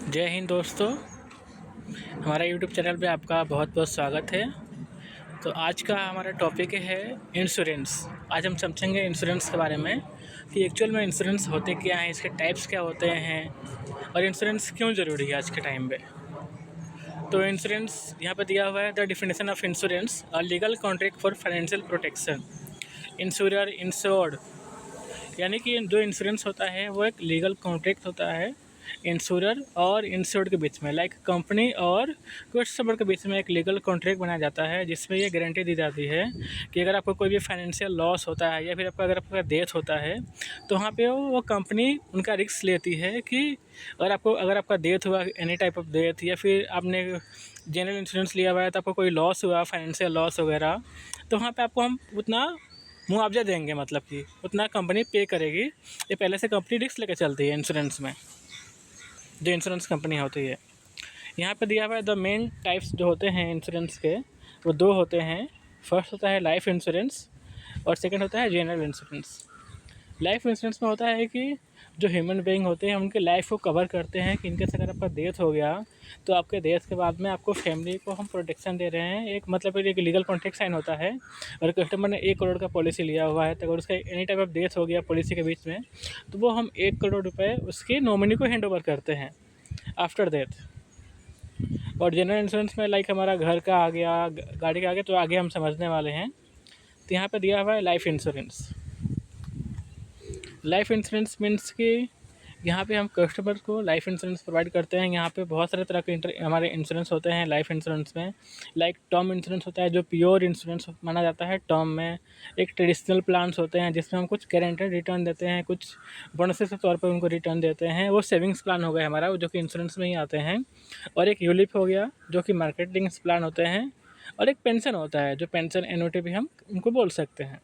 जय हिंद दोस्तों। हमारा यूट्यूब चैनल पे आपका बहुत बहुत स्वागत है। तो आज का हमारा टॉपिक है इंश्योरेंस। आज हम समझेंगे इंश्योरेंस के बारे में कि एक्चुअल में इंश्योरेंस होते क्या हैं, इसके टाइप्स क्या होते हैं और इंश्योरेंस क्यों ज़रूरी है आज के टाइम पे। तो इंश्योरेंस यहाँ पे दिया हुआ है, the definition of insurance a legal contract for financial protection. Insurer insured, यानी कि जो इंश्योरेंस होता है वो एक लीगल कॉन्ट्रैक्ट होता है इंश्योरर और इंश्योर्ड के बीच में, लाइक कंपनी और कस्टमर के बीच में एक लीगल कॉन्ट्रैक्ट बनाया जाता है, जिसमें ये गारंटी दी जाती है कि अगर आपको कोई भी फाइनेंशियल लॉस होता है या फिर आपका डेथ होता है तो वहाँ पे वो कंपनी उनका रिस्क लेती है कि अगर आपका डेथ हुआ, एनी टाइप ऑफ डेथ, या फिर आपने जनरल इंश्योरेंस लिया हुआ है तो आपको कोई लॉस हुआ, फाइनेंशियल लॉस वगैरह, तो वहाँ पे आपको हम उतना मुआवजा देंगे, मतलब कि उतना कंपनी पे करेगी। ये पहले से कंपनी रिस्क लेकर चलती है इंश्योरेंस में, जो इंश्योरेंस कंपनी होती है। यहाँ पे दिया हुआ है द मेन टाइप्स जो होते हैं इंश्योरेंस के, वो दो होते हैं। फर्स्ट होता है लाइफ इंश्योरेंस और सेकंड होता है जनरल इंश्योरेंस। लाइफ इंश्योरेंस में होता है कि जो ह्यूमन बीइंग होते हैं उनके लाइफ को कवर करते हैं कि इनकेस अगर आपका डेथ हो गया तो आपके डेथ के बाद में आपको फैमिली को हम प्रोटेक्शन दे रहे हैं। एक मतलब एक लीगल कॉन्ट्रैक्ट साइन होता है। और कस्टमर ने 1 करोड़ का पॉलिसी लिया हुआ है, तो अगर उसका एनी टाइप ऑफ डेथ हो गया पॉलिसी के बीच में, तो वो हम 1 करोड़ रुपये उसके नॉमिनी को हैंड ओवर करते हैं आफ्टर डेथ। और जनरल इंश्योरेंस में लाइक हमारा घर का आ गया, गाड़ी का आ गया, तो आगे हम समझने वाले हैं। तो यहाँ पर दिया हुआ है life insurance. Life insurance means कि यहाँ पे हम कस्टमर को लाइफ इंश्योरेंस प्रोवाइड करते हैं। यहाँ पे बहुत सारे तरह के हमारे इंश्योरेंस होते हैं लाइफ इंश्योरेंस में। लाइक टर्म इंश्योरेंस होता है जो प्योर इंश्योरेंस माना जाता है टर्म में। एक ट्रेडिशनल प्लान्स होते हैं जिसमें हम कुछ गारंटेड रिटर्न देते हैं, कुछ बोनसेस के तौर पर उनको रिटर्न देते हैं। वो सेविंग्स प्लान हो गया हमारा, जो कि इंश्योरेंस में ही आते हैं। और एक यूलिप हो गया जो कि मार्केटिंग प्लान होते हैं। और एक पेंशन होता है जो पेंशन एन्युटी भी हम उनको बोल सकते हैं।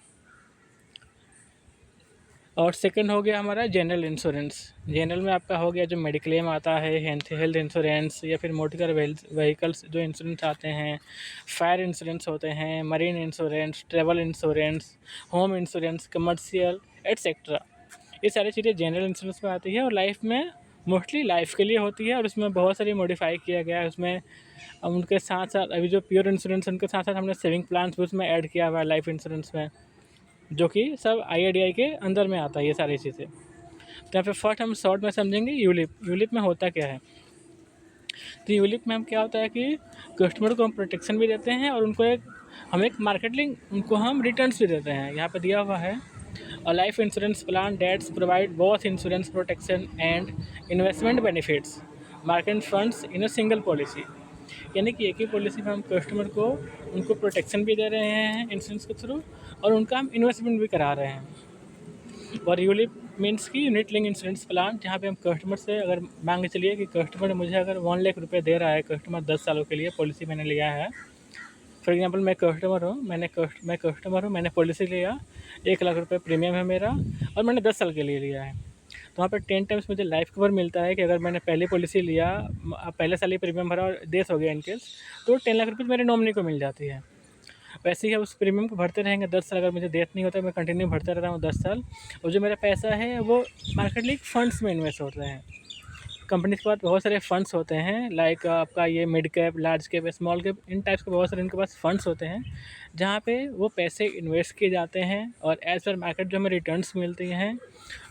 और सेकंड हो गया हमारा जनरल इंश्योरेंस। जनरल में आपका हो गया जो मेडिक्लेम आता है, हेल्थ इंश्योरेंस, या फिर मोटर व्हीकल्स जो इंश्योरेंस आते हैं, फायर इंश्योरेंस होते हैं, marine insurance, travel insurance, home insurance, commercial etcetera. ये सारी चीज़ें जनरल इंश्योरेंस में आती है और लाइफ में मोस्टली लाइफ के लिए होती है। और उसमें बहुत सारी मॉडिफाई किया गया है उसमें। उनके साथ साथ अभी जो प्योर इंश्योरेंस, उनके साथ साथ हमने सेविंग प्लान भी उसमें ऐड किया हुआ है लाइफ इंश्योरेंस में, जो कि सब IRDAI के अंदर में आता है ये सारी चीज़ें। तो यहाँ पे फर्स्ट हम शॉर्ट में समझेंगे यूलिप। यूलिप में होता क्या है। तो यूलिप में हम क्या होता है कि कस्टमर को हम प्रोटेक्शन भी देते हैं और उनको एक मार्केटिंग, उनको हम रिटर्न्स भी देते हैं। यहाँ पे दिया हुआ है a life insurance plan that's provide both insurance protection and investment benefits market funds in a single policy. यानी कि एक ही पॉलिसी में हम कस्टमर को उनको प्रोटेक्शन भी दे रहे हैं इंश्योरेंस के थ्रू, और उनका हम इन्वेस्टमेंट भी करा रहे हैं। और यूलिप मीन्स की यूनिट लिंक इंश्योरेंस प्लान, जहाँ पे हम कस्टमर से अगर मान के चलिए कि कस्टमर मुझे अगर 1 लाख रुपये दे रहा है, कस्टमर 10 सालों के लिए पॉलिसी मैंने लिया है। फॉर एग्जांपल मैं कस्टमर हूँ, मैंने पॉलिसी लिया, 1 लाख रुपये प्रीमियम है मेरा और मैंने 10 साल के लिए लिया है। तो वहाँ पे 10 टाइम्स मुझे लाइफ कवर मिलता है कि अगर मैंने पहली पॉलिसी लिया, पहले साल ही प्रीमियम भरा और डेथ हो गया इनकेस, तो 10 लाख रुपये मेरे नॉमिनी को मिल जाती है। वैसे ही उस प्रीमियम को भरते रहेंगे 10 साल। अगर मुझे डेथ नहीं होता मैं कंटिन्यू भरता रहता हूँ 10 साल, और जो मेरा पैसा है वो मार्केट लिंक फंड्स में इन्वेस्ट होते हैं। कंपनी के पास बहुत सारे फंड्स होते हैं, लाइक आपका ये mid cap, large cap, small cap, इन टाइप्स के बहुत सारे इनके पास फंड्स होते हैं, जहाँ पे वो पैसे इन्वेस्ट किए जाते हैं और एज पर मार्केट जो हमें रिटर्न्स मिलती हैं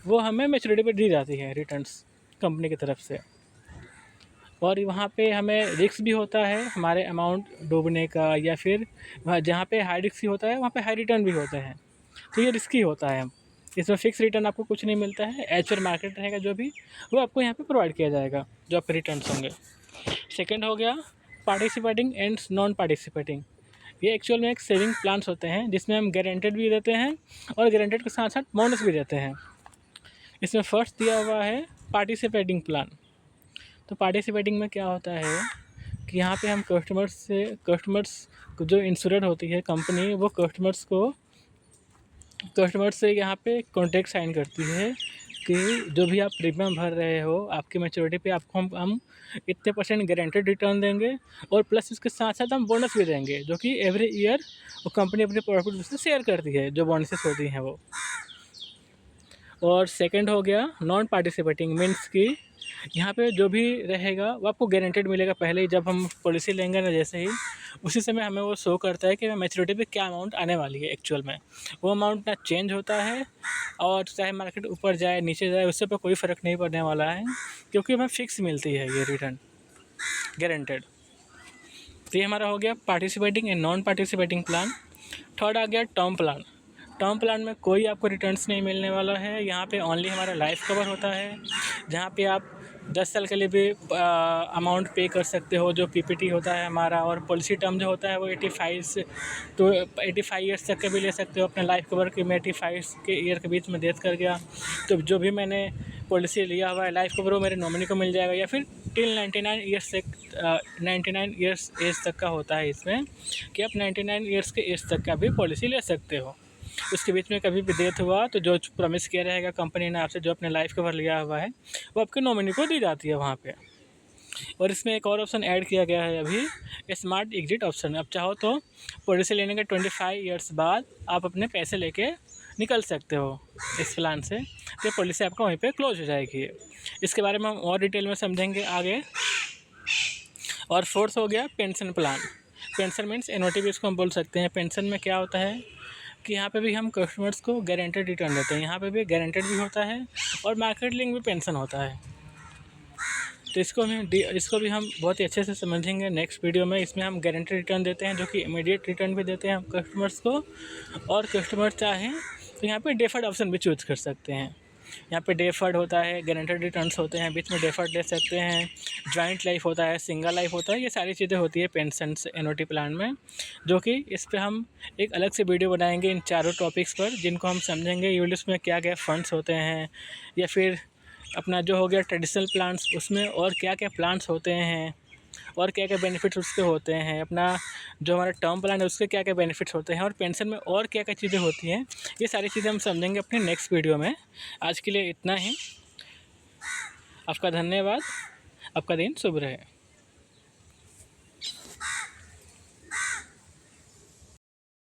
वो हमें मैच्योरिटी पर दी जाती है रिटर्न्स कंपनी की तरफ से। और वहाँ पे हमें रिस्क भी होता है हमारे अमाउंट डूबने का, या फिर जहाँ पे हाई रिस्क ही होता है वहाँ पे हाई रिटर्न भी होते हैं। तो ये रिस्की होता है। इसमें फिक्स रिटर्न आपको कुछ नहीं मिलता है, एज पर मार्केट रहेगा जो भी, वो आपको यहाँ पे प्रोवाइड किया जाएगा जो आपके रिटर्न्स होंगे। सेकंड हो गया पार्टिसिपेटिंग एंड नॉन पार्टिसिपेटिंग। ये एक्चुअल में एक सेविंग प्लान्स होते हैं जिसमें हम गारंटेड भी देते हैं और गारंटेड के साथ साथ बोनस भी देते हैं। इसमें फर्स्ट दिया हुआ है पार्टिसिपेटिंग प्लान। तो पार्टिसिपेटिंग में क्या होता है कि यहाँ पे हम कस्टमर्स जो इंश्योरेड होती है कंपनी, वो कस्टमर्स से यहाँ पे कॉन्ट्रैक्ट साइन करती है कि जो भी आप प्रीमियम भर रहे हो, आपकी मैच्योरिटी पे आपको हम इतने % गारंटेड रिटर्न देंगे, और प्लस इसके साथ साथ हम बोनस भी देंगे, जो कि एवरी ईयर वो कंपनी अपने प्रॉफिट उससे शेयर करती है, जो बोनसेस होती हैं वो। और सेकंड हो गया नॉन पार्टिसिपेटिंग, मीन्स कि यहाँ पे जो भी रहेगा वो आपको गारंटेड मिलेगा। पहले ही जब हम पॉलिसी लेंगे ना, जैसे ही उसी समय हमें वो शो करता है कि मैच्योरिटी पे क्या अमाउंट आने वाली है एक्चुअल में। वो अमाउंट ना चेंज होता है, और चाहे मार्केट ऊपर जाए नीचे जाए उससे पर कोई फ़र्क नहीं पड़ने वाला है, क्योंकि हमें फ़िक्स मिलती है ये रिटर्न गारंटेड। तो ये हमारा हो गया participating and non participating plan. Third आ गया टर्म प्लान। टर्म प्लान में कोई आपको रिटर्न्स नहीं मिलने वाला है। यहाँ पे ओनली हमारा लाइफ कवर होता है, जहाँ पे आप 10 साल के लिए भी अमाउंट पे कर सकते हो, जो पीपीटी होता है हमारा। और पॉलिसी टर्म जो होता है वो 85 ईयर्स तक के भी ले सकते हो अपने लाइफ कवर की। मैं 85 के ईयर के बीच में डेथ कर गया तो जो भी मैंने पॉलिसी लिया हुआ है लाइफ कवर वो मेरे नॉमिनी को मिल जाएगा। या फिर टिल 99 ईयर्स तक 99 ईयर्स एज तक का होता है इसमें, कि आप 99 ईयर्स के एज तक का भी पॉलिसी ले सकते हो। उसके बीच में कभी भी डेथ हुआ तो जो प्रॉमिस किया रहेगा कंपनी ने आपसे, जो अपने लाइफ कवर लिया हुआ है, वो आपके नॉमिनी को दी जाती है वहाँ पे। और इसमें एक और ऑप्शन ऐड किया गया है अभी, स्मार्ट एग्जिट ऑप्शन। अब चाहो तो पॉलिसी लेने के 25 ईयर्स बाद आप अपने पैसे लेके निकल सकते हो इस प्लान से, तो पॉलिसी आपका वहीं पे क्लोज हो जाएगी। इसके बारे में हम और डिटेल में समझेंगे आगे। और फोर्थ हो गया pension plan. Pension means NOT भी इसको हम बोल सकते हैं। पेंशन में क्या होता है कि यहाँ पे भी हम कस्टमर्स को गारंटेड रिटर्न देते हैं। यहाँ पे भी गारंटेड भी होता है और मार्केट लिंक भी पेंशन होता है। तो इसको भी हम बहुत ही अच्छे से समझेंगे नेक्स्ट वीडियो में। इसमें हम गारंटेड रिटर्न देते हैं, जो कि इमीडिएट रिटर्न भी देते हैं हम कस्टमर्स को। और कस्टमर चाहें तो यहाँ पे डेफर्ड ऑप्शन भी चूज़ कर सकते हैं। यहाँ पे डेफर्ड होता है, गारंटेड रिटर्न्स होते हैं, बीच में डेफर्ड ले सकते हैं, जॉइंट लाइफ होता है, सिंगल लाइफ होता है। ये सारी चीज़ें होती है पेंशन एनओटी प्लान में, जो कि इस पे हम एक अलग से वीडियो बनाएंगे इन चारों टॉपिक्स पर, जिनको हम समझेंगे यूलिप्स में क्या क्या फंड्स होते हैं, या फिर अपना जो हो गया ट्रेडिशनल प्लान्स उसमें और क्या क्या प्लान्स होते हैं, और क्या क्या बेनिफिट्स उसके होते हैं। अपना जो हमारा टर्म प्लान है उसके क्या क्या बेनिफिट्स होते हैं, और पेंशन में और क्या क्या चीज़ें होती हैं। ये सारी चीज़ें हम समझेंगे अपने नेक्स्ट वीडियो में। आज के लिए इतना ही। आपका धन्यवाद। आपका दिन शुभ रहे।